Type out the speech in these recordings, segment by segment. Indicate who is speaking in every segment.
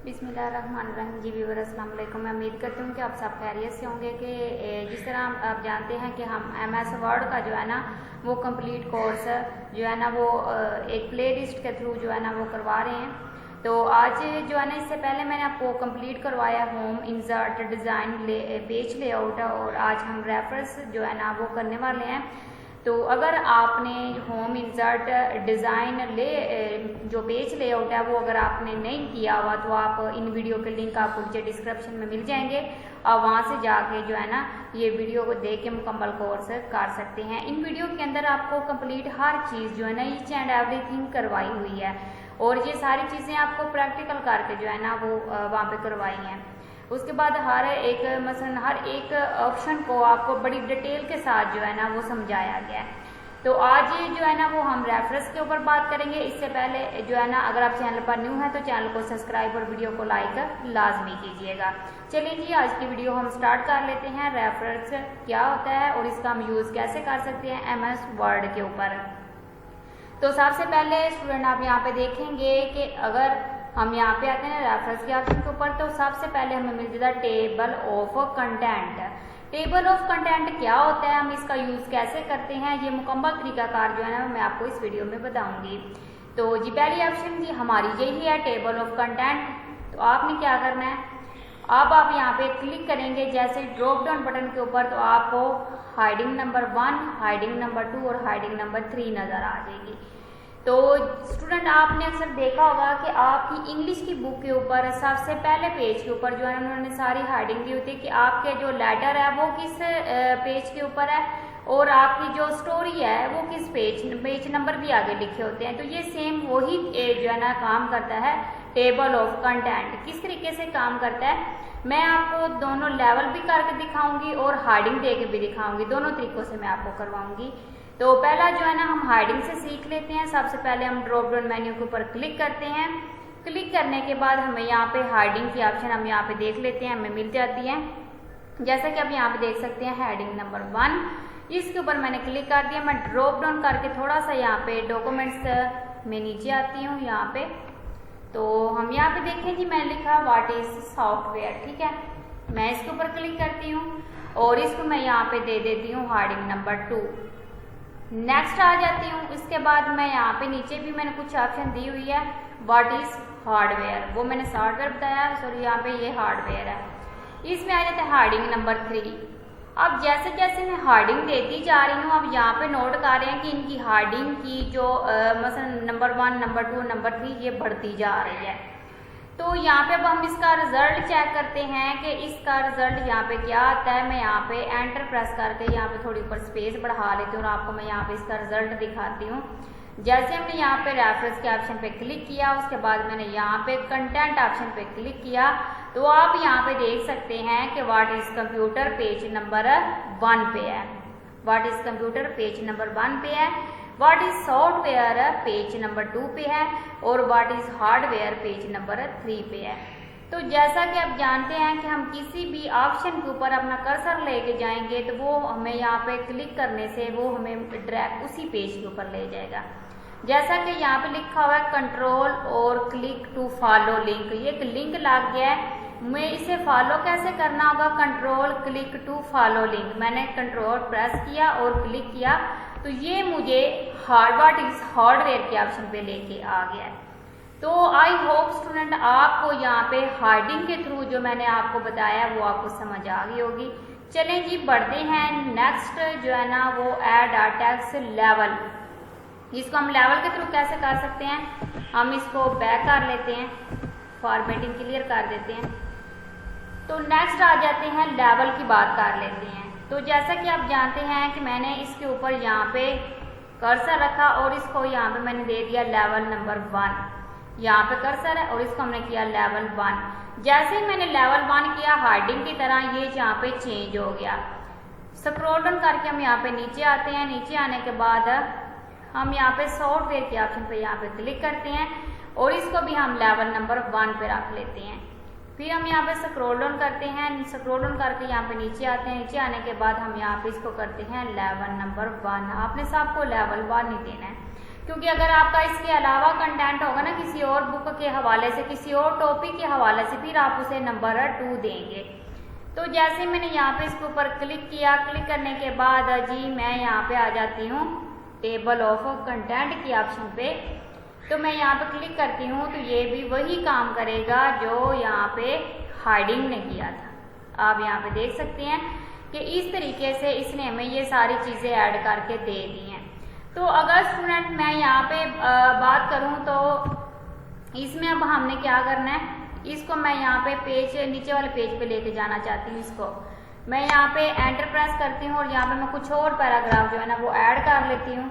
Speaker 1: बिस्मिल्लाहिर्रहमानिर्रहीम। जी व्यूअर अस्सलाम वालेकुम। मैं उम्मीद करती हूँ कि आप सब खैरियत से होंगे कि जिस तरह आप जानते हैं कि हम MS वर्ड का जो है ना वो कंप्लीट कोर्स जो है ना वो एक प्ले लिस्ट के थ्रू जो है ना वो करवा रहे हैं। तो आज जो है ना इससे पहले मैंने आपको कंप्लीट करवाया home insert design page layout और आज हम रेफरेंस जो है ना वो करने वाले हैं। तो अगर आपने होम इंसर्ट डिज़ाइन जो पेज लेआउट है वो अगर आपने नहीं किया हुआ तो आप इन वीडियो के लिंक आपको नीचे डिस्क्रिप्शन में मिल जाएंगे और वहाँ से जाके जो है ना ये वीडियो को देख के मुकम्मल कोर्स कर सकते हैं। इन वीडियो के अंदर आपको कंप्लीट हर चीज़ जो है ना ईच एंड एवरीथिंग करवाई हुई है और ये सारी चीज़ें आपको प्रैक्टिकल करके जो है ना वो वहाँ पे करवाई हैं। उसके बाद हर एक ऑप्शन को आपको बड़ी डिटेल के साथ जो है ना वो समझाया गया है। तो आज जो है ना वो हम रेफरेंस के ऊपर बात करेंगे। इससे पहले जो है ना अगर आप चैनल पर न्यू हैं तो चैनल को सब्सक्राइब और वीडियो को लाइक लाजमी कीजिएगा। चलिए जी आज की वीडियो हम स्टार्ट कर लेते हैं। रेफरेंस क्या होता है और इसका हम यूज़ कैसे कर सकते हैं MS वर्ड के ऊपर। तो सबसे पहले स्टूडेंट आप यहाँ पे देखेंगे कि अगर हम यहाँ पे आते हैं रेफरेंस के ऑप्शन के ऊपर तो सबसे पहले हमें मिल जाता है table of content. Table of content क्या होता है, हम इसका यूज़ कैसे करते हैं, ये मुकम्मल तरीकाकार जो है ना मैं आपको इस वीडियो में बताऊंगी। तो जी पहली ऑप्शन जी हमारी यही है टेबल ऑफ कंटेंट। तो आपने क्या करना है, अब आप यहाँ पे क्लिक करेंगे जैसे ड्रॉप डाउन बटन के ऊपर तो आपको हेडिंग नंबर 1, हेडिंग नंबर 2 और हेडिंग नंबर 3 नज़र आ जाएगी। तो स्टूडेंट आपने अक्सर देखा होगा कि आपकी इंग्लिश की बुक के ऊपर सबसे पहले पेज के ऊपर जो है उन्होंने सारी हेडिंग दी होती है कि आपके जो लेटर है वो किस पेज के ऊपर है और आपकी जो स्टोरी है वो किस पेज नंबर भी आगे लिखे होते हैं। तो ये सेम वही जो है ना काम करता है टेबल ऑफ कंटेंट। किस तरीके से काम करता है मैं आपको दोनों लेवल भी करके दिखाऊंगी और हेडिंग दे के भी दिखाऊंगी, दोनों तरीकों से मैं आपको करवाऊंगी। तो पहला जो है ना हम हेडिंग से सीख लेते हैं। सबसे पहले हम ड्रॉप डाउन मेन्यू के ऊपर क्लिक करते हैं। क्लिक करने के बाद हमें यहाँ पे हेडिंग की ऑप्शन हम यहाँ पे देख लेते हैं, हमें मिल जाती है। जैसा कि आप यहाँ पे देख सकते हैं हेडिंग नंबर 1, इसके ऊपर मैंने क्लिक कर दिया। मैं ड्रॉप डाउन करके थोड़ा सा यहाँ पे डॉक्यूमेंट्स में नीचे आती हूँ यहाँ पे। तो हम यहाँ पे देखें जी मैं लिखा व्हाट इज सॉफ्टवेयर, ठीक है। मैं इसके ऊपर क्लिक करती हूँ और इसको मैं यहाँ पे दे देती हूँ हेडिंग नंबर 2। नेक्स्ट आ जाती हूँ। इसके बाद मैं यहाँ पे नीचे भी मैंने कुछ ऑप्शन दी हुई है व्हाट इज हार्डवेयर, वो मैंने सॉफ्टवेयर बताया, सॉरी यहाँ पे ये हार्डवेयर है। इसमें आ जाता है हेडिंग नंबर 3। अब जैसे जैसे मैं हेडिंग देती जा रही हूँ अब यहाँ पे नोट कर रहे हैं कि इनकी हेडिंग की जो मसलन नंबर 1, नंबर 2, नंबर 3 ये बढ़ती जा रही है। तो यहाँ पे अब हम इसका रिजल्ट चेक करते हैं कि इसका रिजल्ट यहाँ पे क्या आता है। मैं यहाँ पे एंटर प्रेस करके यहाँ पे थोड़ी ऊपर स्पेस बढ़ा लेती हूँ और आपको मैं यहाँ पे इसका रिजल्ट दिखाती हूँ। जैसे हमने यहाँ पे रेफरेंस के ऑप्शन पे क्लिक किया उसके बाद मैंने यहाँ पे कंटेंट ऑप्शन पे क्लिक किया तो आप यहाँ पे देख सकते हैं कि what is computer page number 1 पे है, what is computer page number 1 पे है, what is software page number 2 पे है और what is hardware page number 3 पे है। तो जैसा कि आप जानते हैं कि हम किसी भी ऑप्शन के ऊपर अपना कर्सर लेके जाएंगे तो वो हमें यहाँ पे क्लिक करने से वो हमें डायरेक्ट उसी पेज के ऊपर ले जाएगा। जैसा कि यहाँ पे लिखा हुआ है कंट्रोल और क्लिक टू फॉलो लिंक, ये एक लिंक लग गया है। मैं इसे फॉलो कैसे करना होगा, control click to follow link. मैंने कंट्रोल प्रेस किया और क्लिक किया तो ये मुझे व्हाट इज हार्डवेयर के ऑप्शन पे लेके आ गया है। तो आई होप स्टूडेंट आपको यहाँ पे हेडिंग के थ्रू जो मैंने आपको बताया वो आपको समझ आ गई होगी। चलें जी बढ़ते हैं। नेक्स्ट जो है ना वो ऐड टेक्स्ट लेवल, इसको हम लेवल के थ्रू कैसे कर सकते हैं, हम इसको बैक कर लेते हैं, फॉर्मेटिंग क्लियर कर देते हैं। तो नेक्स्ट आ जाते हैं लेवल की बात कर लेते हैं। तो जैसा कि आप जानते हैं कि मैंने इसके ऊपर यहाँ पे कर्सर रखा और इसको यहाँ पे मैंने दे दिया लेवल नंबर 1। यहाँ पे कर्सर है और इसको हमने किया लेवल 1। जैसे ही मैंने लेवल 1 किया हेडिंग की तरह ये यहाँ पे चेंज हो गया। स्क्रॉल डाउन करके हम यहाँ पे नीचे आते हैं। नीचे आने के बाद हम यहाँ पे सॉफ्टवेयर के ऑप्शन पे यहाँ पे क्लिक करते हैं और इसको भी हम लेवल नंबर 1 पे रख लेते हैं। फिर हम यहाँ पे स्क्रॉल डाउन करते हैं। स्क्रॉल डाउन करके यहाँ पे नीचे आते हैं। नीचे आने के बाद हम यहाँ पे इसको करते हैं लेवल नंबर 1। आपने सबको लेवल 1 ही देना है। क्योंकि अगर आपका इसके अलावा कंटेंट होगा ना किसी और बुक के हवाले से, किसी और टॉपिक के हवाले से, फिर आप उसे नंबर 2 देंगे। तो जैसे मैंने यहाँ पे इसके ऊपर क्लिक किया, क्लिक करने के बाद जी मैं यहाँ पे आ जाती हूँ टेबल ऑफ कंटेंट की ऑप्शन पे। तो मैं यहाँ पे क्लिक करती हूँ तो ये भी वही काम करेगा जो यहाँ पे हाइडिंग ने किया था। आप यहाँ पे देख सकते हैं कि इस तरीके से इसने हमें ये सारी चीज़ें ऐड करके दे दी हैं। तो अगर स्टूडेंट मैं यहाँ पे बात करूँ तो इसमें अब हमने क्या करना है, इसको मैं यहाँ पे पेज नीचे वाले पेज पे लेके जाना चाहती हूँ। इसको मैं यहाँ पे एंटर प्रेस करती हूँ और यहाँ पे मैं कुछ और पैराग्राफ जो है ना वो ऐड कर लेती हूँ।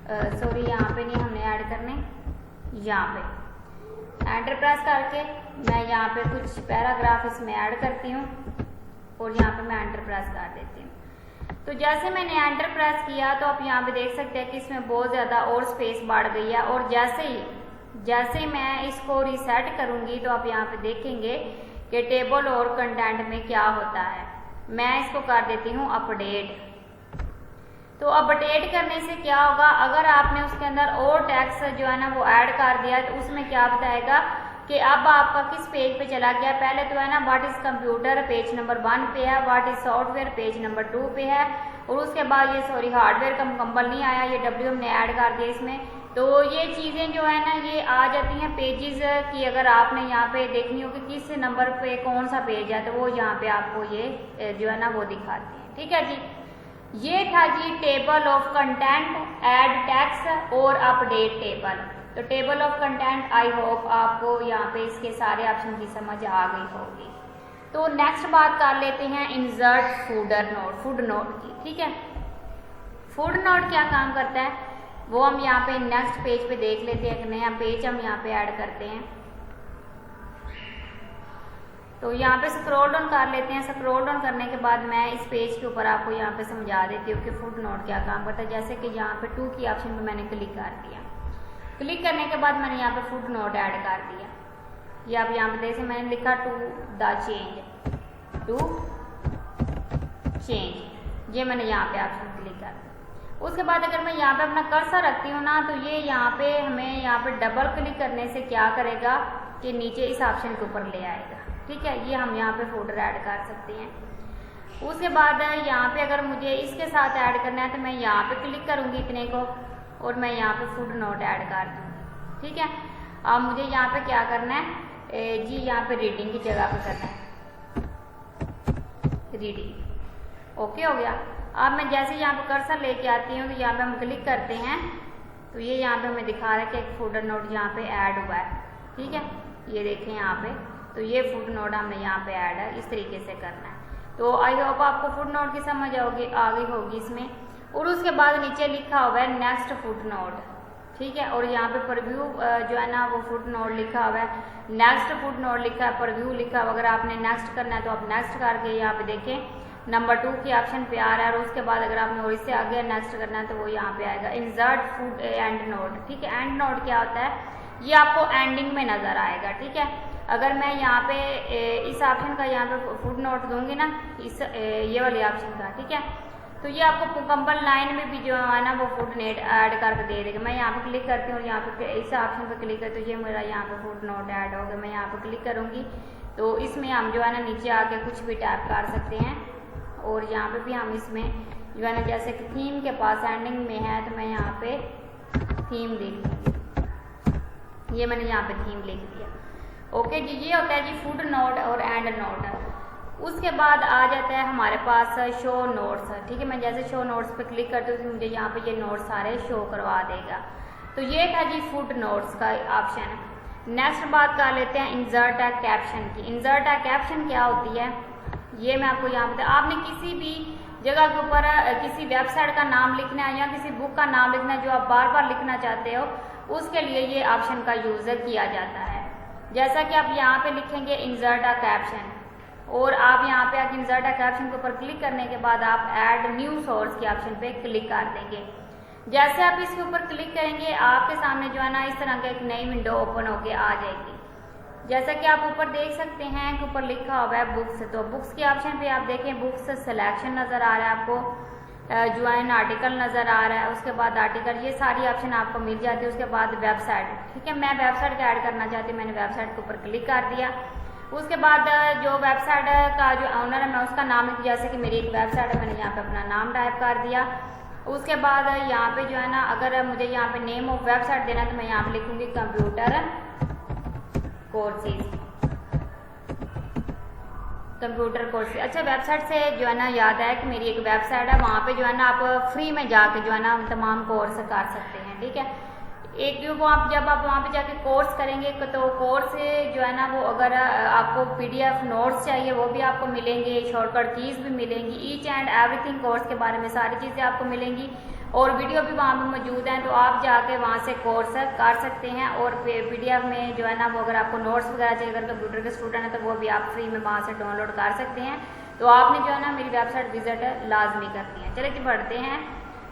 Speaker 1: सॉरी, यहाँ पे नहीं हमने ऐड करने, यहाँ पे एंटर प्रेस करके मैं यहाँ पे कुछ पैराग्राफ इसमें ऐड करती हूँ और यहाँ पे मैं एंटर प्रेस कर देती हूँ। तो जैसे मैंने एंटर प्रेस किया तो आप यहाँ पे देख सकते हैं कि इसमें बहुत ज़्यादा और स्पेस बढ़ गई है। और जैसे मैं इसको रीसेट करूँगी तो आप यहाँ पे देखेंगे कि टेबल और कंटेंट में क्या होता है। मैं इसको कर देती हूँ अपडेट। तो अपडेट करने से क्या होगा, अगर आपने उसके अंदर और टेक्स्ट जो है ना वो ऐड कर दिया तो उसमें क्या बताएगा कि अब आपका किस पेज पे चला गया। पहले तो है ना what is computer page number 1 पे है, what is software page number 2 पे है, और उसके बाद ये सॉरी हार्डवेयर का मुकम्मल नहीं आया, ये डब्ल्यू हमने ऐड कर दिया इसमें। तो ये चीज़ें जो है ना ये आ जाती हैं पेजेस की। अगर आपने यहाँ पे देखनी हो कि किस नंबर पे कौन सा पेज है तो वो यहाँ पे आपको ये जो है ना वो दिखाती है। ठीक है जी, ये था जी table of content, add text और अपडेट टेबल। तो table of content I hope आपको यहाँ पे इसके सारे ऑप्शन की समझ आ गई होगी। तो नेक्स्ट बात कर लेते हैं insert fodder note, food note की। ठीक है, फुड नोट क्या काम करता है वो हम यहाँ पे नेक्स्ट पेज पे देख लेते हैं। एक नया पेज हम यहाँ पे ऐड करते हैं। तो यहाँ पे स्क्रॉल डाउन कर लेते हैं। स्क्रॉल डाउन करने के बाद मैं इस पेज के ऊपर आपको यहाँ पे समझा देती हूँ कि फुट नोट क्या काम करता है। जैसे कि यहाँ पे 2 की ऑप्शन पे मैंने क्लिक कर दिया। क्लिक करने के बाद मैंने यहाँ पे फुट नोट ऐड कर दिया। ये आप यहाँ पे देखिए मैंने लिखा टू द चेंज, ये मैंने यहाँ पे ऑप्शन क्लिक कर दिया। उसके बाद अगर मैं यहाँ पे अपना कर्सर रखती हूँ ना तो ये यहाँ पे हमें यहाँ पे डबल क्लिक करने से क्या करेगा कि नीचे इस ऑप्शन के ऊपर ले आएगा। ठीक है, ये हम यहाँ पे फोल्डर ऐड कर सकते हैं। उसके बाद यहाँ पे अगर मुझे इसके साथ ऐड करना है तो मैं यहाँ पे क्लिक करूँगी इतने को और मैं यहाँ पे फुट नोट ऐड कर दूँगी। ठीक है, अब मुझे यहाँ पे क्या करना है जी, यहाँ पे रीडिंग की जगह पे करना है रीडिंग। ओके हो गया। अब मैं जैसे यहाँ पे कर्सर लेके आती हूँ तो यहाँ पे हम क्लिक करते हैं तो ये यहाँ पे हमें दिखा रहा है कि एक फुट नोट यहाँ पे ऐड हुआ है। ठीक है, ये देखें यहाँ पे, तो ये फुट नोट हमने यहाँ पे ऐड है। इस तरीके से करना है। तो आई होप आपको फुट नोट की समझ आ गई होगी इसमें। और उसके बाद नीचे लिखा हुआ है नेक्स्ट फुट नोट। ठीक है, और यहाँ पे प्रीव्यू जो है ना वो फुट नोट लिखा हुआ है, नेक्स्ट फुट नोट लिखा है, प्रीव्यू लिखा हुआ। अगर आपने नेक्स्ट करना है तो आप नेक्स्ट करके यहाँ पे देखें नंबर 2 के ऑप्शन पे आ रहा है। और उसके बाद अगर आपने और इससे आगे नेक्स्ट करना है तो वो यहाँ पे आएगा इंसर्ट फुट एंड नोट। ठीक है, एंड नोट क्या होता है ये आपको एंडिंग में नजर आएगा। ठीक है, अगर मैं यहाँ पे इस ऑप्शन का यहाँ पे फुट नोट दूंगी ना, इस ये वाले ऑप्शन का, ठीक है, तो ये आपको मुकम्मल लाइन में भी जो है ना वो फुट नोट ऐड करके दे देगा। मैं यहाँ पे क्लिक करती हूँ और यहाँ पे इस ऑप्शन पे क्लिक करती हूँ, ये मेरा यहाँ पे फुट नोट ऐड हो गया। मैं यहाँ पे क्लिक करूँगी तो इसमें हम जो है ना नीचे आके कुछ भी टाइप कर सकते हैं। और यहाँ पे भी हम इसमें जो है ना जैसे कि थीम के पास एंडिंग में है तो मैं यहाँ पे थीम लिख दूँगी। ये मैंने यहाँ पे थीम लिख दिया। ओके जी, ये होता है जी फुट नोट और एंड नोट। उसके बाद आ जाता है हमारे पास शो नोट्स। ठीक है, मैं जैसे शो नोट्स पे क्लिक करती हूँ तो मुझे यहाँ पे ये नोट्स सारे शो करवा देगा। तो ये था जी फुट नोट्स का ऑप्शन। नेक्स्ट बात कर लेते हैं इंसर्ट अ कैप्शन की। इंसर्ट अ कैप्शन क्या होती है ये मैं आपको यहाँ पे, आपने किसी भी जगह के ऊपर किसी वेबसाइट का नाम लिखना है या किसी बुक का नाम लिखना है जो आप बार बार लिखना चाहते हो, उसके लिए ये ऑप्शन का यूज किया जाता है। जैसा कि आप यहाँ पे लिखेंगे इंसर्ट अ कैप्शन, और आप यहाँ पे आके इंसर्ट अ कैप्शन के ऊपर क्लिक करने के बाद आप ऐड न्यू सोर्स के ऑप्शन पे क्लिक कर देंगे। जैसे आप इसके ऊपर क्लिक करेंगे आपके सामने जो है ना इस तरह का एक नई विंडो ओपन होके आ जाएगी। जैसा कि आप ऊपर देख सकते हैं कि ऊपर लिखा हुआ है बुक्स, तो बुक्स के ऑप्शन पे आप देखें बुक्स सिलेक्शन नज़र आ रहा है आपको। ज्वाइन आर्टिकल नज़र आ रहा है, उसके बाद आर्टिकल, ये सारी ऑप्शन आपको मिल जाती है। उसके बाद वेबसाइट, ठीक है, मैं वेबसाइट का ऐड करना चाहती हूँ, मैंने वेबसाइट के ऊपर क्लिक कर दिया। उसके बाद जो वेबसाइट का जो ऑनर है मैं उसका नाम लिख, जैसे कि मेरी एक वेबसाइट है, मैंने यहाँ पे अपना नाम टाइप कर दिया। उसके बाद यहाँ पे जो है ना, अगर मुझे यहाँ पे नेम ऑफ वेबसाइट देना है तो मैं यहाँ पे लिखूँगी कंप्यूटर कोर्सेज, कंप्यूटर कोर्स। अच्छा, वेबसाइट से जो है ना याद है कि मेरी एक वेबसाइट है, वहाँ पे जो है ना आप फ्री में जाके जो है ना तमाम कोर्स कर सकते हैं, ठीक है। एक वो आप जब आप वहाँ पे जाके कोर्स करेंगे तो कोर्स जो है ना वो, अगर आपको PDF नोट्स चाहिए वो भी आपको मिलेंगे, शॉर्टकट कीज़ भी मिलेंगी, ईच एंड एवरीथिंग कोर्स के बारे में सारी चीज़ें आपको मिलेंगी, और वीडियो भी वहाँ पे मौजूद हैं। तो आप जाके वहाँ से कोर्स कर सकते हैं, और PDF में जो है ना वो, अगर आपको नोट्स वगैरह चाहिए, अगर कंप्यूटर के स्टूडेंट हैं तो वो भी आप फ्री में वहाँ से डाउनलोड कर सकते हैं। तो आपने जो है ना मेरी वेबसाइट विजिट लाजमी करती है। चलिए कि बढ़ते हैं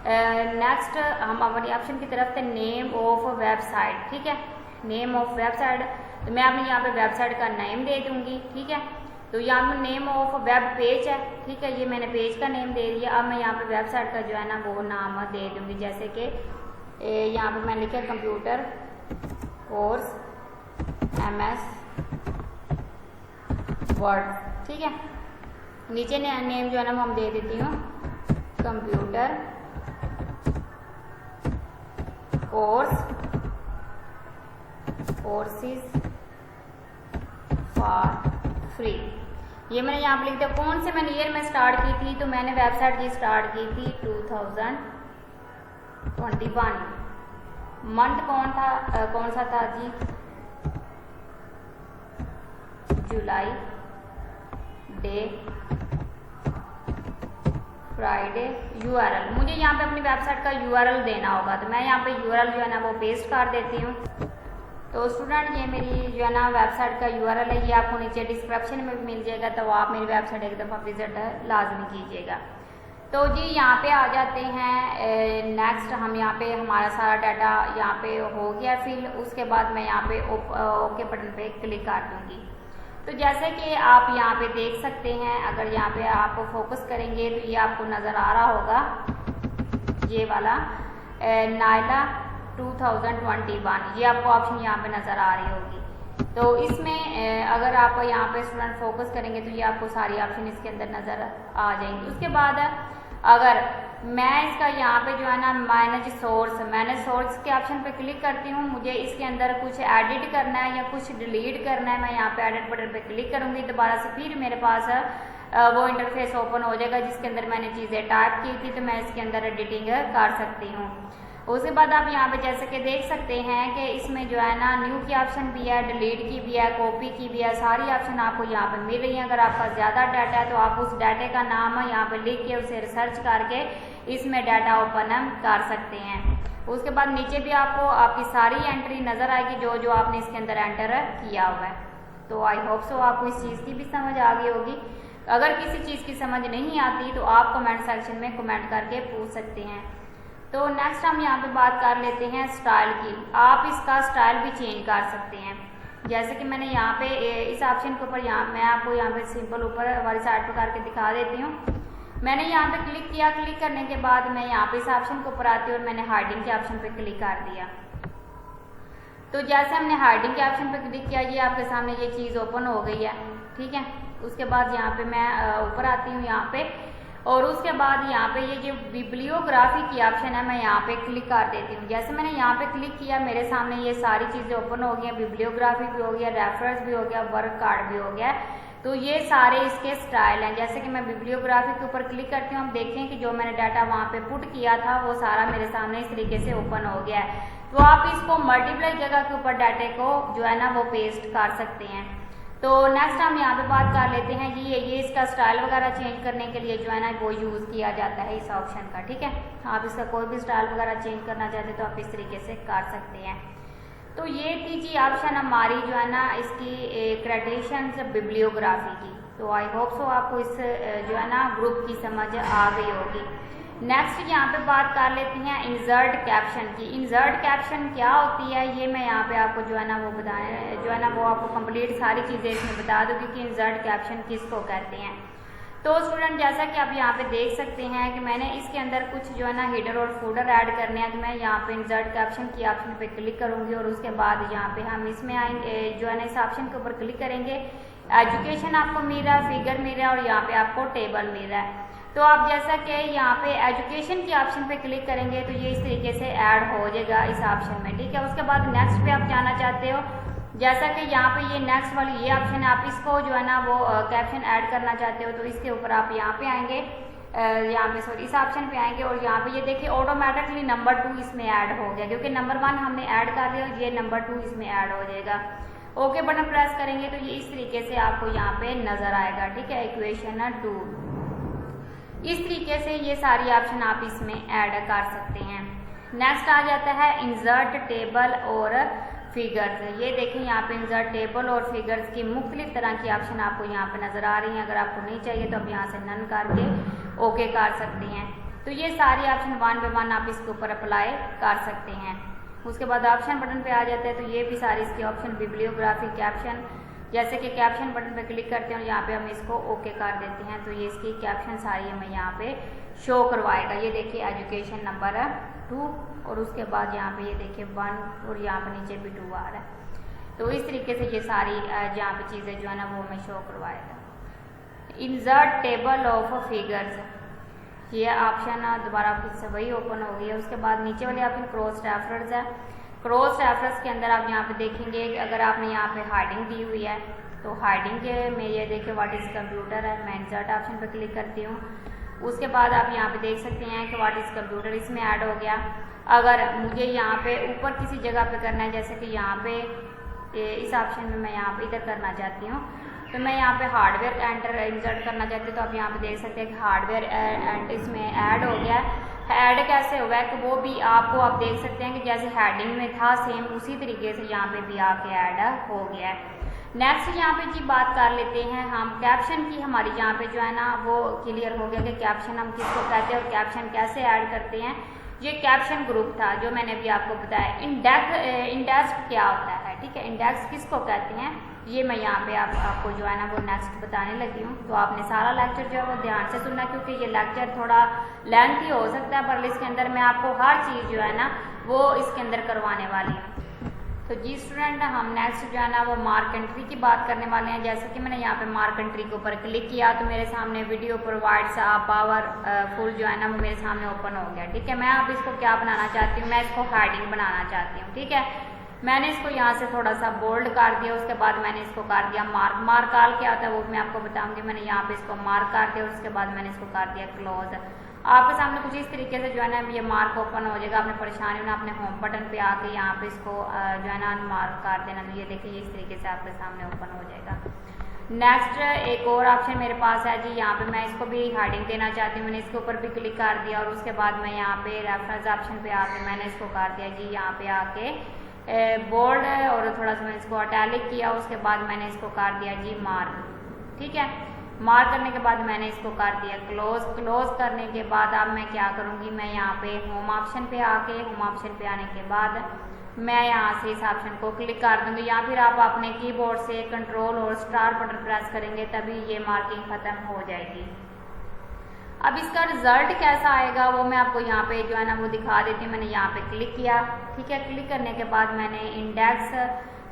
Speaker 1: नेक्स्ट हम हमारी ऑप्शन की तरफ थे, नेम ऑफ वेबसाइट, ठीक है, नेम ऑफ वेबसाइट। तो मैं अपने यहाँ पे वेबसाइट का नेम दे दूँगी, ठीक है। तो यहाँ पर नेम ऑफ वेब पेज है, ठीक है, ये मैंने पेज का नेम दे दिया। अब मैं यहाँ पे वेबसाइट का जो है ना वो नाम दे दूँगी, जैसे कि यहाँ पे मैं लिखा कंप्यूटर कोर्स MS वर्ड, ठीक है। नीचे नेम जो है ना वो हम दे देती हूँ कंप्यूटर कोर्सेज फॉर फ्री। ये मैंने यहाँ पर लिख दिया। कौन से मैंने ईयर में स्टार्ट की थी, तो मैंने वेबसाइट की स्टार्ट की थी 2021। मंथ कौन सा था जी, जुलाई, डे फ्राइडे। URL, मुझे यहाँ पे अपनी वेबसाइट का URL देना होगा, तो मैं यहाँ पे URL जो है ना वो पेस्ट कर देती हूँ। तो स्टूडेंट, ये मेरी जो है ना वेबसाइट का URL है, ये आपको नीचे डिस्क्रिप्शन में भी मिल जाएगा, तो आप मेरी वेबसाइट एक दफ़ा विजिट लाजमी कीजिएगा। तो जी यहाँ पे आ जाते हैं नेक्स्ट, हम यहाँ पे हमारा सारा डाटा यहाँ पे हो गया फिल। उसके बाद मैं यहाँ पे ओके बटन पे क्लिक कर दूँगी। तो जैसे कि आप यहाँ पे देख सकते हैं, अगर यहाँ पे आप फोकस करेंगे तो ये आपको नज़र आ रहा होगा, ये वाला नायला 2021, ये आपको ऑप्शन यहाँ पे नज़र आ रही होगी। तो इसमें अगर आप यहाँ पे स्टूडेंट फोकस करेंगे तो ये आपको सारी ऑप्शन इसके अंदर नज़र आ जाएंगी। उसके बाद अगर मैं इसका यहाँ पे जो है ना मैनेज सोर्स के ऑप्शन पे क्लिक करती हूँ, मुझे इसके अंदर कुछ एडिट करना है या कुछ डिलीट करना है, मैं यहाँ पे एडिट बटन पे क्लिक करूँगी, दोबारा से फिर मेरे पास वो इंटरफेस ओपन हो जाएगा जिसके अंदर मैंने चीज़ें टाइप की थी, तो मैं इसके अंदर एडिटिंग कर सकती हूँ। उसके बाद आप यहाँ पे जैसे कि देख सकते हैं कि इसमें जो है ना न्यू की ऑप्शन भी है, डिलीट की भी है, कॉपी की भी है, सारी ऑप्शन आपको यहाँ पे मिल रही है। अगर आपका ज़्यादा डाटा है तो आप उस डाटे का नाम यहाँ पे लिख के उसे रिसर्च करके इसमें डाटा ओपन कर सकते हैं। उसके बाद नीचे भी आपको आपकी सारी एंट्री नज़र आएगी जो जो आपने इसके अंदर एंटर किया हुआ है। तो आई होप सो आपको इस चीज़ की भी समझ आ गई होगी। अगर किसी चीज़ की समझ नहीं आती तो आप कमेंट सेक्शन में कमेंट करके पूछ सकते हैं। तो नेक्स्ट हम यहाँ पे बात कर लेते हैं स्टाइल की। आप इसका स्टाइल भी चेंज कर सकते हैं। जैसे कि मैंने यहाँ पे इस ऑप्शन के ऊपर मैं आपको यहाँ पे सिंपल ऊपर वाली साइड पर करके दिखा देती हूँ। मैंने यहाँ पे क्लिक किया, क्लिक करने के बाद मैं यहाँ पे इस ऑप्शन के ऊपर आती हूँ और मैंने हाइडिंग के ऑप्शन पे क्लिक कर दिया। तो जैसे हमने हाइडिंग के ऑप्शन पे क्लिक किया, ये आपके सामने ये चीज़ ओपन हो गई है, ठीक है। उसके बाद यहाँ पे मैं ऊपर आती हूँ यहाँ पे, और उसके बाद यहाँ पे ये जो बिब्लियोग्राफी की ऑप्शन है मैं यहाँ पे क्लिक कर देती हूँ। जैसे मैंने यहाँ पे क्लिक किया, मेरे सामने ये सारी चीज़ें ओपन हो गई हैं, बिब्लियोग्राफी भी हो गया, रेफरेंस भी हो गया, वर्क कार्ड भी हो गया। तो ये सारे इसके स्टाइल हैं। जैसे कि मैं बिब्लियोग्राफी के ऊपर क्लिक करती हूँ, हम देखें कि जो मैंने डाटा वहाँ पे पुट किया था वो सारा मेरे सामने इस तरीके से ओपन हो गया है। तो आप इसको मल्टीप्लाई जगह के ऊपर डाटे को जो है ना वो पेस्ट कर सकते हैं। तो नेक्स्ट हम यहाँ पे बात कर लेते हैं कि ये इसका स्टाइल वगैरह चेंज करने के लिए जो है ना वो यूज़ किया जाता है इस ऑप्शन का, ठीक है। आप इसका कोई भी स्टाइल वगैरह चेंज करना चाहते तो आप इस तरीके से कर सकते हैं। तो ये थी जी ऑप्शन हमारी जो है ना इसकी क्राइटेरियंस बिब्लियोग्राफी की। तो आई होप सो आपको इस जो है ना ग्रुप की समझ आ गई होगी। नेक्स्ट यहाँ पे बात कर लेते हैं इंसर्ट कैप्शन की। इंसर्ट कैप्शन क्या होती है ये मैं यहाँ पे आपको जो है ना वो बताएं, जो है ना वो आपको कंप्लीट सारी चीज़ें इसमें बता दूँगी कि इंसर्ट कैप्शन किसको कहते हैं। तो स्टूडेंट जैसा कि आप यहाँ पे देख सकते हैं कि मैंने इसके अंदर कुछ जो है ना हेडर और फूडर ऐड करने हैं। तो मैं यहाँ पे इंसर्ट कैप्शन की ऑप्शन पे क्लिक करूँगी और उसके बाद यहाँ पे हम इसमें आएंगे जो है ना इस ऑप्शन के ऊपर क्लिक करेंगे। एजुकेशन आपको मिल रहा है, फिगर मिल रहा है और यहाँ पे आपको टेबल मिल रहा है। तो आप जैसा कि यहाँ पे एजुकेशन की ऑप्शन पे क्लिक करेंगे तो ये इस तरीके से ऐड हो जाएगा इस ऑप्शन में, ठीक है। उसके बाद नेक्स्ट पे आप जाना चाहते हो, जैसा कि यहाँ पे ये नेक्स्ट वाली ये ऑप्शन है, आप इसको जो है ना वो कैप्शन ऐड करना चाहते हो तो इसके ऊपर आप यहाँ पे आएंगे, यहाँ पे सॉरी इस ऑप्शन पे आएंगे और यहाँ पे ये देखिए ऑटोमेटिकली नंबर 2 इसमें ऐड हो गया, क्योंकि नंबर 1 हमने ऐड कर दिया और ये नंबर 2 इसमें ऐड हो जाएगा। ओके बटन प्रेस करेंगे तो ये इस तरीके से आपको यहाँ पे नजर आएगा, ठीक है, इक्वेशन 2। इस तरीके से ये सारी ऑप्शन आप इसमें ऐड कर सकते हैं। नेक्स्ट आ जाता है इंसर्ट टेबल और फिगर्स। ये देखें यहाँ पे इंसर्ट टेबल और फिगर्स की मुख्तलिफ तरह की ऑप्शन आपको यहाँ पे नजर आ रही हैं। अगर आपको नहीं चाहिए तो आप यहाँ से नन करके ओके कर सकते हैं। तो ये सारी ऑप्शन 1 बाय 1 आप इसके ऊपर अप्लाई कर सकते हैं। उसके बाद ऑप्शन बटन पे आ जाते हैं तो ये भी सारी इसकी ऑप्शन बिब्लियोग्राफी, कैप्शन, जैसे कि कैप्शन बटन पे क्लिक करते हैं और यहाँ पे हम इसको ओके कर देते हैं तो ये इसकी कैप्शन सारी हमें यहाँ पे शो करवाएगा। ये देखिए एजुकेशन नंबर 2 और उसके बाद यहाँ पे ये देखिए 1 और यहाँ पे नीचे भी 2 आ रहा है। तो इस तरीके से ये सारी यहाँ पे चीज़ें जो है ना वो हमें शो करवाएगा। इंसर्ट टेबल ऑफ फिगर्स, ये ऑप्शन दोबारा फिर से वही ओपन हो गया। उसके बाद नीचे वाले ऑप्शन क्रॉस रेफरेंस है। क्रॉस रेफरेंस के अंदर आप यहाँ पे देखेंगे कि अगर आपने यहाँ पे हाइडिंग दी हुई है तो हाइडिंग के में ये देखिए व्हाट इज कंप्यूटर है, मैं इंसर्ट ऑप्शन पे क्लिक करती हूँ। उसके बाद आप यहाँ पे देख सकते हैं कि व्हाट इज कंप्यूटर इसमें ऐड हो गया। अगर मुझे यहाँ पे ऊपर किसी जगह पे करना है, जैसे कि यहाँ पे इस ऑप्शन में मैं यहाँ पे इधर करना चाहती हूँ तो मैं यहाँ पे हार्डवेयर एंटर इंसर्ट करना चाहती हूँ तो आप यहाँ पे देख सकते हैं कि हार्डवेयर एंड इसमें ऐड हो गया है। ऐड कैसे हुआ है कि वो भी आपको आप देख सकते हैं कि जैसे हेडिंग में था सेम उसी तरीके से यहाँ पे भी आके ऐड हो गया है। नेक्स्ट यहाँ पे जी बात कर लेते हैं हम कैप्शन की। हमारी यहाँ पे जो है ना वो क्लियर हो गया कि कैप्शन हम किसको कहते हैं और कैप्शन कैसे ऐड करते हैं। ये कैप्शन ग्रुप था जो मैंने भी आपको बताया। इंडेक्स क्या होता है, ठीक है, इंडेक्स किसको कहते हैं ये मैं यहाँ पे आपको जो है ना वो नेक्स्ट बताने लगी हूँ। तो आपने सारा लेक्चर जो है वो ध्यान से सुनना, क्योंकि ये लेक्चर थोड़ा लेंथी हो सकता है पर इसके अंदर मैं आपको हर चीज़ जो है ना वो इसके अंदर करवाने वाली हूँ। तो जी स्टूडेंट हम नेक्स्ट जो है ना वो मार्क एंट्री की बात करने वाले हैं। जैसे कि मैंने यहाँ पे मार्क एंट्री के ऊपर क्लिक किया तो मेरे सामने वीडियो प्रोवाइड्स पावर फुल जो है ना वो मेरे सामने ओपन हो गया, ठीक है। मैं अब इसको क्या बनाना चाहती हूँ, मैं इसको हेडिंग बनाना चाहती हूँ, ठीक है। मैंने इसको यहाँ से थोड़ा सा बोल्ड कर दिया। उसके बाद मैंने इसको कर दिया मार्क। मार्क आल क्या होता है वो मैं आपको बताऊंगी। मैंने यहाँ पे इसको मार्क कर दिया, उसके बाद मैंने इसको कर दिया क्लोज। आपके सामने कुछ इस तरीके से जो है ना ये मार्क ओपन हो जाएगा। आपने परेशानी होना, अपने होम बटन पे आके यहाँ पे इसको जो है ना मार्क कर देना। तो ये देखिए इस तरीके से आपके सामने ओपन हो जाएगा। नेक्स्ट एक और ऑप्शन मेरे पास है जी, यहाँ पे मैं इसको भी हेडिंग देना चाहती हूँ। मैंने इसके ऊपर भी क्लिक कर दिया और उसके बाद मैं यहाँ पे रेफरेंस ऑप्शन पे आके मैंने इसको कर दिया जी यहाँ पे आके बोल्ड और थोड़ा सा मैंने इसको अटैलिक किया। उसके बाद मैंने इसको कर दिया जी मार्क, ठीक है। मार्क करने के बाद मैंने इसको कर दिया क्लोज। क्लोज करने के बाद अब मैं क्या करूँगी, मैं यहाँ पे होम ऑप्शन पे आके होम ऑप्शन पे आने के बाद मैं यहाँ से इस ऑप्शन को क्लिक कर दूँगी, या फिर आप अपने कीबोर्ड से कंट्रोल और स्टार बटन प्रेस करेंगे तभी ये मार्किंग ख़त्म हो जाएगी। अब इसका रिजल्ट कैसा आएगा वो मैं आपको यहाँ पे जो है ना वो दिखा देती हूँ। मैंने यहाँ पे क्लिक किया, ठीक है। क्लिक करने के बाद मैंने इंडेक्स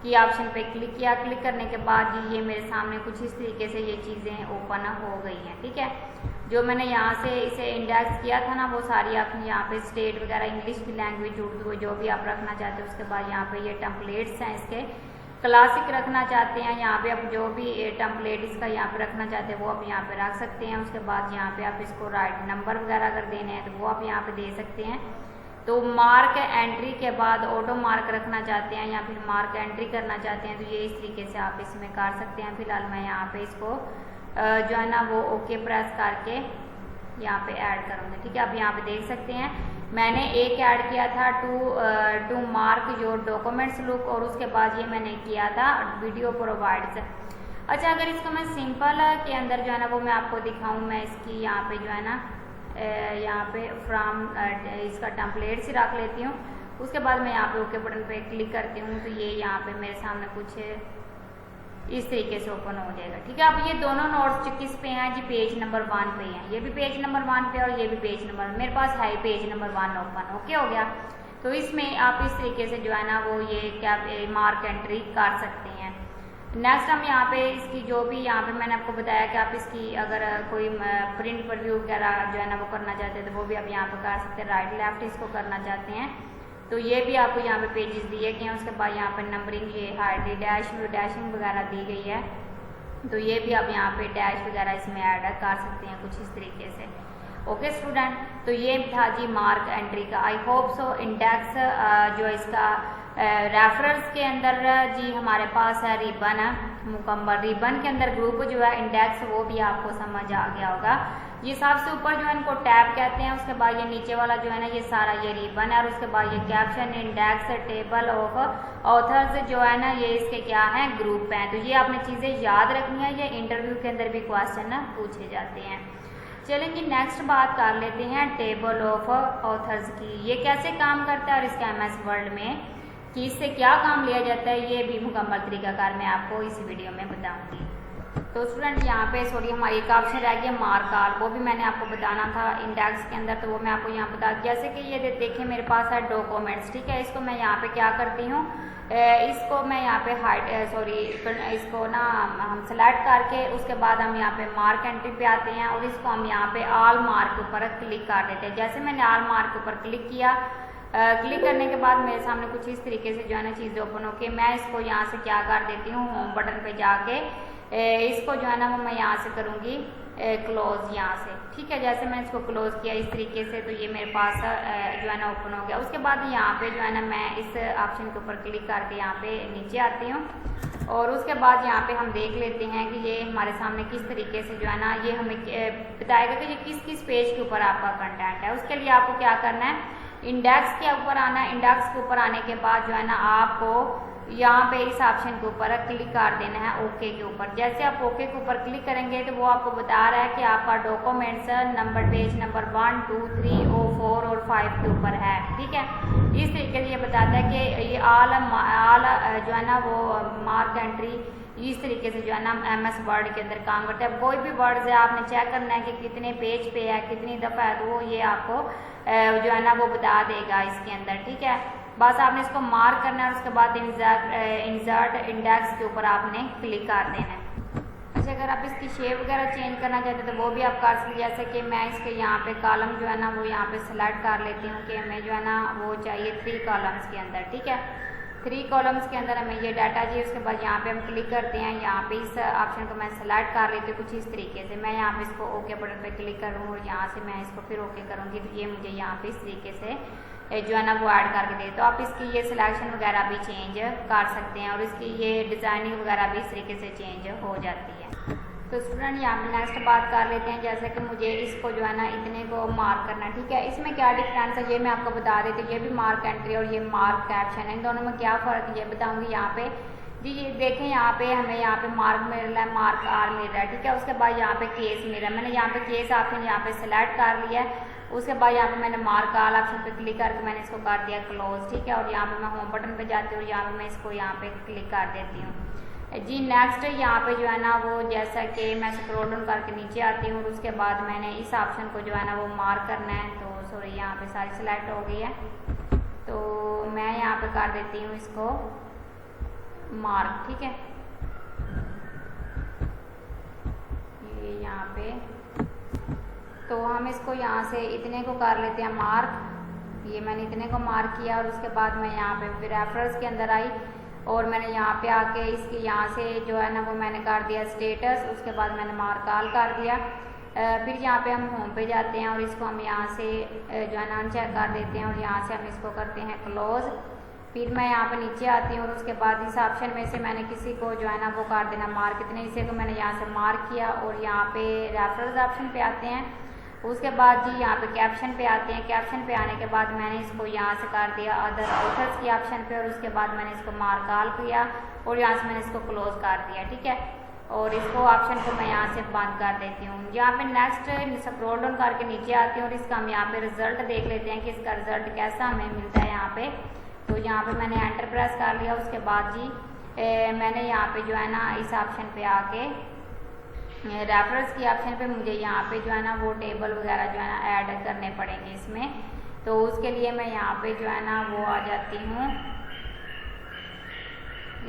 Speaker 1: की ऑप्शन पे क्लिक किया। क्लिक करने के बाद ये मेरे सामने कुछ इस तरीके से ये चीज़ें ओपन हो गई हैं, ठीक है। जो मैंने यहाँ से इसे इंडेक्स किया था ना वो सारी आपने यहाँ पे स्टेट वगैरह इंग्लिश की लैंग्वेज, उर्दू जो भी आप रखना चाहते हो। उसके बाद यहाँ पे ये टेम्पलेट्स हैं, इसके क्लासिक रखना चाहते हैं यहाँ पे आप जो भी टेम्पलेट इसका यहाँ पे रखना चाहते हैं वो आप यहाँ पे रख सकते हैं। उसके बाद यहाँ पे आप इसको राइट नंबर वगैरह अगर देने हैं तो वो आप यहाँ पे दे सकते हैं। तो मार्क एंट्री के बाद ऑटो मार्क रखना चाहते हैं या फिर मार्क एंट्री करना चाहते हैं तो ये इस तरीके से आप इसमें कर सकते हैं। फिलहाल मैं यहाँ पे इसको जो है ना वो ओके प्रेस करके यहाँ पे ऐड करूँगी, ठीक है। अब यहाँ पे देख सकते हैं मैंने एक ऐड किया था to mark your documents look और उसके बाद ये मैंने किया था वीडियो प्रोवाइड्स। अच्छा अगर इसको मैं सिंपल के अंदर जो है ना वो मैं आपको दिखाऊँ, मैं इसकी यहाँ पे जो है ना यहाँ पे फ्रॉम इसका टेम्पलेट्स ही रख लेती हूँ। उसके बाद मैं यहाँ पे ओके बटन पे क्लिक करती हूँ तो ये यहाँ पे मेरे सामने कुछ इस तरीके से ओपन हो जाएगा। ठीक है, अब ये दोनों नोट्स किस पे हैं जी, पेज नंबर 1 पे हैं। ये भी पेज नंबर 1 पे और ये भी पेज नंबर, मेरे पास है पेज नंबर 1 ओपन। ओके हो गया। तो इसमें आप इस तरीके से जो है ना वो ये क्या मार्क एंट्री कर सकते हैं। नेक्स्ट हम यहाँ पे इसकी जो भी यहाँ पे मैंने आपको बताया कि आप इसकी अगर कोई प्रिंट प्रीव्यू वगैरह जो है ना वो करना चाहते हैं तो वो भी आप यहाँ पे कर सकते हैं। राइट लेफ्ट इसको करना चाहते हैं तो ये भी आपको यहाँ पे पेजेस दिए गए हैं। उसके बाद यहाँ पे नंबरिंग, ये हाइड डैशिंग वगैरह दी गई है, तो ये भी आप यहाँ पे डैश वगैरह इसमें ऐड कर सकते हैं कुछ इस तरीके से। ओके स्टूडेंट, तो ये था जी मार्क एंट्री का। आई होप सो इंडेक्स जो इसका रेफरेंस के अंदर जी हमारे पास है रिबन है मुकम्मल। रिबन के अंदर ग्रुप जो है इंडेक्स वो भी आपको समझ आ गया होगा। ये सबसे ऊपर जो है इनको टैब कहते हैं, उसके बाद ये नीचे वाला जो है ना ये सारा ये रिबन है, और उसके बाद ये caption, index, table of authors जो है ना ये इसके क्या है ग्रुप हैं। तो ये आपने चीज़ें याद रखनी है, ये इंटरव्यू के अंदर भी क्वेश्चन ना पूछे जाते हैं। चलेंगे नेक्स्ट बात कर लेते हैं टेबल ऑफ ऑथर्स की। ये कैसे काम करता है और इसका MS वर्ड में कि इससे क्या काम लिया जाता है ये भी मुकम्मल तरीकाकार मैं आपको इस वीडियो में बताऊंगी। तो स्टूडेंट यहाँ पे सॉरी हमारी एक ऑप्शन रह गया मार्क ऑल, वो भी मैंने आपको बताना था इंडेक्स के अंदर, तो वो मैं आपको यहाँ बता, जैसे कि ये देखिए मेरे पास है डॉक्यूमेंट्स। ठीक है, इसको मैं यहाँ पे क्या करती हूँ, इसको मैं यहाँ पे इसको ना हम सेलेक्ट करके उसके बाद हम यहाँ पे मार्क एंट्री पे आते हैं और इसको हम यहाँ पे ऑल मार्क के ऊपर क्लिक कर देते हैं। जैसे मैंने ऑल मार्क के ऊपर क्लिक किया, क्लिक करने के बाद मेरे सामने कुछ इस तरीके से जो है ना चीज़ ओपन होके मैं इसको यहाँ से क्या कर देती हूँ, होम बटन पे जाके इसको जो है ना वो मैं यहाँ से करूँगी क्लोज यहाँ से। ठीक है, जैसे मैंने इसको क्लोज किया इस तरीके से तो ये मेरे पास जो है ना ओपन हो गया। उसके बाद यहाँ पे जो है ना मैं इस ऑप्शन के ऊपर क्लिक करके यहाँ पे नीचे आती हूँ और उसके बाद यहाँ पे हम देख लेते हैं कि ये हमारे सामने किस तरीके से जो है ना ये हमें बताएगा कि ये किस किस पेज के ऊपर आपका कंटेंट है। उसके लिए आपको क्या करना है, इंडेक्स के ऊपर आना है। इंडेक्स के ऊपर आने के बाद जो है ना आपको यहाँ पे इस ऑप्शन के ऊपर क्लिक कर देना है ओके के ऊपर। जैसे आप ओके के ऊपर क्लिक करेंगे तो वो आपको बता रहा है कि आपका डॉक्यूमेंट्स नंबर पेज नंबर 1, 2, 3, 4 और 5 के ऊपर है। ठीक है, इस तरीके से ये बताता है कि ये आल जो है ना वो मार्क एंट्री इस तरीके से जो है ना MS वर्ड के अंदर काम करता है। कोई भी वर्ड है आपने चेक करना है कि कितने पेज पे है, कितनी दफ़ा है, तो वो ये आपको जो है ना वो बता देगा इसके अंदर। ठीक है, बस आपने इसको मार्क करना है और उसके बाद इंसर्ट इंडेक्स के ऊपर आपने क्लिक कर देना है। अच्छा, अगर आप इसकी शेप वगैरह चेंज करना चाहते हैं तो वो भी आप कर सकते। जैसे कि मैं इसके यहाँ पे कॉलम जो है ना वो यहाँ पे सेलेक्ट कर लेती हूँ कि हमें जो है ना वो चाहिए 3 कॉलम्स के अंदर। ठीक है, 3 कॉलम्स के अंदर हमें ये डाटा चाहिए। उसके बाद यहाँ पे हम क्लिक करते हैं, यहाँ पे इस ऑप्शन को मैं सेलेक्ट कर लेती हूँ कुछ इस तरीके से। मैं यहाँ पे इसको ओके बटन पे क्लिक करूँ और यहाँ से मैं इसको फिर ओके करूँगी तो ये मुझे यहाँ पे इस तरीके से जो है ना वो ऐड करके दे। तो आप इसकी ये सिलेक्शन वगैरह भी चेंज कर सकते हैं और इसकी ये डिज़ाइनिंग वगैरह भी इस तरीके से चेंज हो जाती है। तो स्टूडेंट यहाँ पे नेक्स्ट बात कर लेते हैं, जैसे कि मुझे इसको जो है ना इतने को मार्क करना। ठीक है, इसमें क्या डिफरेंस है ये मैं आपको बता देती हूँ। ये भी मार्क एंट्री और ये मार्क कैप्शन है, इन दोनों में क्या फ़र्क है ये बताऊँगी। यहाँ पे जी ये देखें, यहाँ पे हमें यहाँ पे मार्क मिल रहा है, मार्क आर मिल रहा है। ठीक है, उसके बाद यहाँ पे केस मिल रहा है। मैंने यहाँ पे केस ऑप्शन यहाँ पे सेलेक्ट कर लिया है। उसके बाद यहाँ पे मैंने मार्क आल ऑप्शन पे क्लिक करके मैंने इसको कर दिया क्लोज। ठीक है, और यहाँ पे मैं होम बटन पे जाती हूँ, यहाँ पे मैं इसको यहाँ पे क्लिक कर देती हूँ जी। नेक्स्ट यहाँ पे जो है ना वो जैसा कि मैं स्क्रॉल डाउन करके नीचे आती हूँ और उसके बाद मैंने इस ऑप्शन को जो है ना वो मार्क करना है। तो सॉरी यहाँ पे सारी सिलेक्ट हो गई है, तो मैं यहाँ पे कर देती हूँ इसको मार्क। ठीक है, ये यहाँ पे तो हम इसको यहाँ से इतने को कर लेते हैं मार्क। ये मैंने इतने को मार्क किया और उसके बाद मैं यहाँ पे रेफरेंस के अंदर आई और मैंने यहाँ पे आके इसकी यहाँ से जो है ना वो मैंने कर दिया स्टेटस। उसके बाद मैंने मार्क ऑल कर दिया। फिर यहाँ पे हम होम पे जाते हैं और इसको हम यहाँ से जो है ना अनचेक कर देते हैं और यहाँ से हम इसको करते हैं क्लोज। फिर मैं यहाँ पे नीचे आती हूँ और उसके बाद इस ऑप्शन में से मैंने किसी को जो है ना वो कर देना मार्क इतने, इसे को मैंने यहाँ से मार्क किया और यहाँ पे रेफरेंस ऑप्शन पे आते हैं। उसके बाद जी यहाँ पे कैप्शन पे आते हैं। कैप्शन पे आने के बाद मैंने इसको यहाँ से कर दिया अदर ऑथर्स की ऑप्शन पे और उसके बाद मैंने इसको मार्क ऑल किया और यहाँ से मैंने इसको क्लोज कर दिया। ठीक है, और इसको ऑप्शन को मैं यहाँ से बंद कर देती हूँ। यहाँ पे नेक्स्ट स्क्रॉल डाउन करके नीचे आती हूँ और इसका हम यहाँ पे रिजल्ट देख लेते हैं कि इसका रिजल्ट कैसा हमें मिलता है यहाँ पे। तो यहाँ पे मैंने एंटर प्रेस कर लिया। उसके बाद जी मैंने यहाँ पे जो है ना इस ऑप्शन पे आके रेफरेंस की ऑप्शन पे मुझे यहाँ पे जो है ना वो टेबल वगैरह जो है ना ऐड करने पड़ेंगे इसमें। तो उसके लिए मैं यहाँ पे जो है ना वो आ जाती हूँ,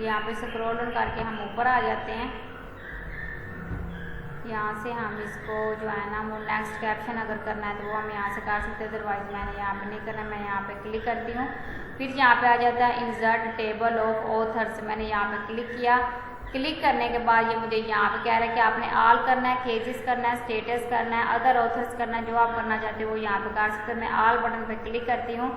Speaker 1: यहाँ पे स्क्रॉल डाउन करके हम ऊपर आ जाते हैं। यहाँ से हम इसको जो है ना वो नेक्स्ट कैप्शन अगर करना है तो वो हम यहाँ से कर सकते हैं, अदरवाइज मैंने यहाँ पे नहीं करना। मैं यहाँ पे क्लिक करती हूँ, फिर यहाँ पे आ जाता है इंसर्ट टेबल ऑफ ऑथर्स। मैंने यहाँ पे क्लिक किया। क्लिक करने के बाद ये मुझे यहाँ पे कह रहा है कि आपने ऑल करना है, केसेस करना है, स्टेटस करना है, अदर ऑथर्स करना है, जो आप करना चाहते हो वो यहाँ पे कर सकते हैं। मैं ऑल बटन पे क्लिक करती हूँ।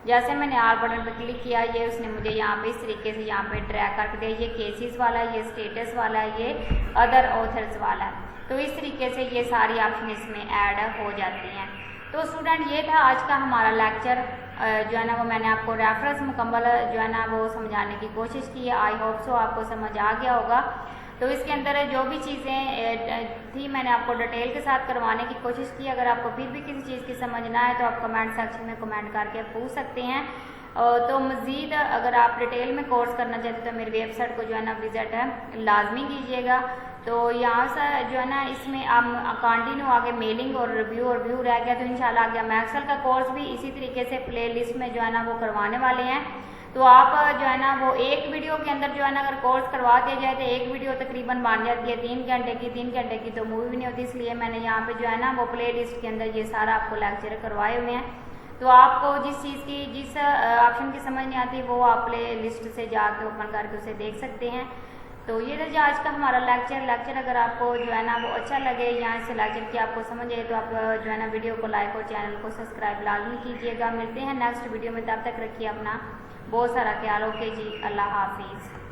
Speaker 1: जैसे मैंने ऑल बटन पे क्लिक किया, ये उसने मुझे यहाँ पे इस तरीके से यहाँ पे ड्रैग करके दिया। ये केसेस वाला है, ये स्टेटस वाला है, ये अदर ऑथर्स वाला है। तो इस तरीके से ये सारी ऑप्शन इसमें ऐड हो जाती हैं। तो स्टूडेंट ये था आज का हमारा लेक्चर जो है ना वो मैंने आपको रेफरेंस मुकम्मल जो है ना वो समझाने की कोशिश की है। आई होप सो आपको समझ आ गया होगा। तो इसके अंदर जो भी चीज़ें थी मैंने आपको डिटेल के साथ करवाने की कोशिश की। अगर आपको फिर भी किसी चीज़ की समझना है तो आप कमेंट सेक्शन में कमेंट करके पूछ सकते हैं। तो मज़ीद अगर आप डिटेल में कोर्स करना चाहते हैं तो मेरी वेबसाइट को जो है ना विज़िट है लाजमी कीजिएगा। तो यहाँ से जो है ना इसमें आप कंटिन्यू आगे मेलिंग और व्यू रह गया, तो इंशाल्लाह आगे हम एक्सेल का कोर्स भी इसी तरीके से प्लेलिस्ट में जो है ना वो करवाने वाले हैं। तो आप जो है ना वो एक वीडियो के अंदर जो है ना अगर कोर्स करवा दिया जाए तो एक वीडियो तकरीबन बन जाती है 3 घंटे की। 3 घंटे की तो मूवी भी नहीं होती, इसलिए मैंने यहाँ पे जो है ना वो प्ले लिस्ट के अंदर ये सारा आपको लेक्चर करवाए हुए हैं। तो आपको जिस चीज़ की जिस ऑप्शन की समझ नहीं आती वो आप प्ले लिस्ट से जाके ओपन करके उसे देख सकते हैं। तो ये था आज का हमारा लेक्चर अगर आपको जो है ना वो अच्छा लगे या इस लेक्चर की आपको समझ आए तो आप जो है ना वीडियो को लाइक और चैनल को सब्सक्राइब लाजमी कीजिएगा। मिलते हैं नेक्स्ट वीडियो में, तब तक रखिए अपना बहुत सारा ख्याल। ओके जी, अल्लाह हाफिज़।